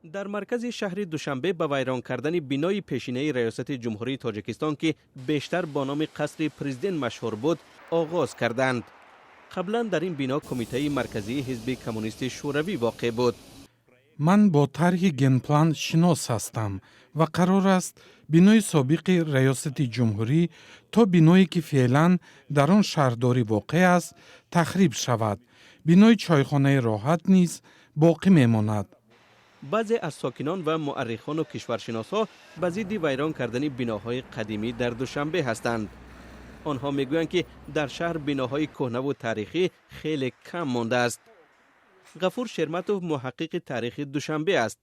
در مرکز شهر دوشنبه به ویران کردن بینای پیشینه ریاست جمهوری تاجیکستان که بیشتر با نام قصر پرزیدنت مشهور بود آغاز کردند. قبلا در این بنا کمیته مرکزی حزب کمونیست شوروی واقع بود. من با طرح گنپلان شناس هستم و قرار است بینای سابق ریاست جمهوری تا بینایی که فعلا در آن شهرداری واقع است تخریب شود. بینای چایخانه راحت نیز باقی میماند. بعضی از ساکنان و مورخان و کشورشناسا به ضد ویران کردن بناهای قدیمی در دوشنبه هستند. آنها میگویند که در شهر بناهای کهنه و تاریخی خیلی کم مانده است. غفور شرمتوف محقق تاریخ دوشنبه است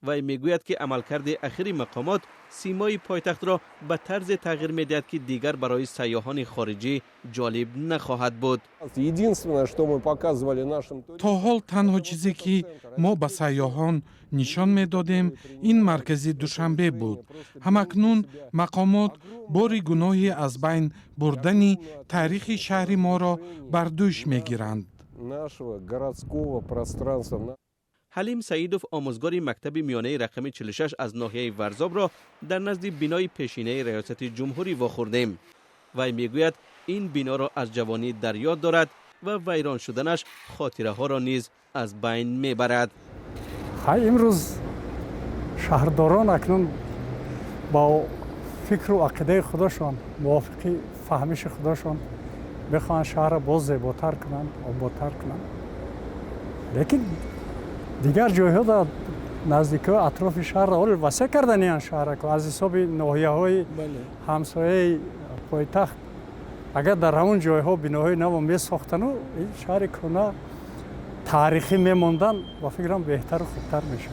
و میگوید که عملکرد اخیر مقامات سیمای پایتخت را به طرز تغییر میدهد که دیگر برای سیاحان خارجی جالب نخواهد بود. تا حال تنها چیزی که ما به سیاحان نشان میدادیم این مرکز دوشنبه بود. همکنون مقامات بار گناهی از بین بردن تاریخ شهر ما را بر دوش میگیرند. حلیم سعیدوف آموزگار مکتب میانه رقم 46 از ناحیه ورزاب را در نزد بینای پیشینه ریاست جمهوری واخوردیم. وی میگوید این بنا را از جوانی در یاد دارد و ویران شدنش خاطره ها را نیز از بین میبرد. امروز شهرداران اکنون با فکر و عقیده خودشان موافق فهمش خودشان بخواهند شهر را باز زیباتر کنند، آبادتر کنند. لیکن دیگر جایها در نزدیکی اطراف شهر را وسیع کردن این شهر که از حساب ناحیه‌های همسایه پایتخت اگر در همون جایها بناهای نو میساختن و این شهر کهنه تاریخی میماندن و فکرم بهتر و خوبتر میشه.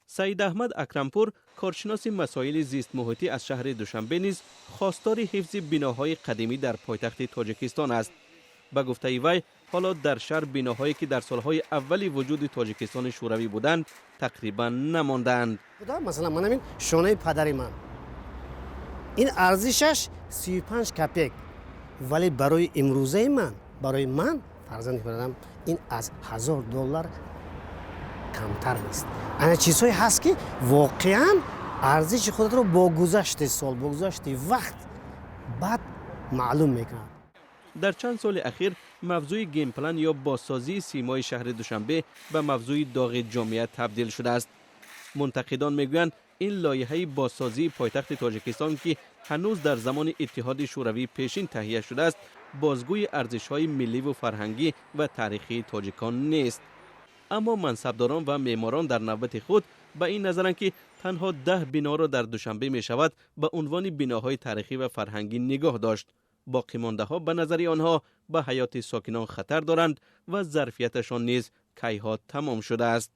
سعید احمد اکرمپور کارشناس مسائل زیست محیطی از شهر دوشنبه نیز خواستار حفظ بناهای قدیمی در پایتخت تاجیکستان است. به گفته وی حالا در شهر بناهایی که در سالهای اولی وجود تاجیکستان شوروی بودند تقریبا نماندند. مثلا من همین شانه پدری من این ارزشش 35 کپک، ولی برای امروزه برای من فرزند برادرم این از $1000 کمتر نیست. این چیزهایی هست که واقعا ارزش خود رو با گذشت سال، با گذشت وقت بعد معلوم میکنند. در چند سال اخیر موضوع گیم پلن یا بازسازی سیمای شهر دوشنبه به موضوع داغ جامعه تبدیل شده است. منتقدان میگویند این لایحه بازسازی پایتخت تاجیکستان که هنوز در زمان اتحاد شوروی پیشین تهیه شده است بازگوی ارزش‌های ملی و فرهنگی و تاریخی تاجیکان نیست. اما منصبداران و معماران در نوبت خود به این نظرند که تنها 10 بنا را در دوشنبه می شود به عنوان بناهای تاریخی و فرهنگی نگاه داشت. باقی مانده ها به نظر آنها به حیات ساکنان خطر دارند و ظرفیتشان نیز کیها تمام شده است.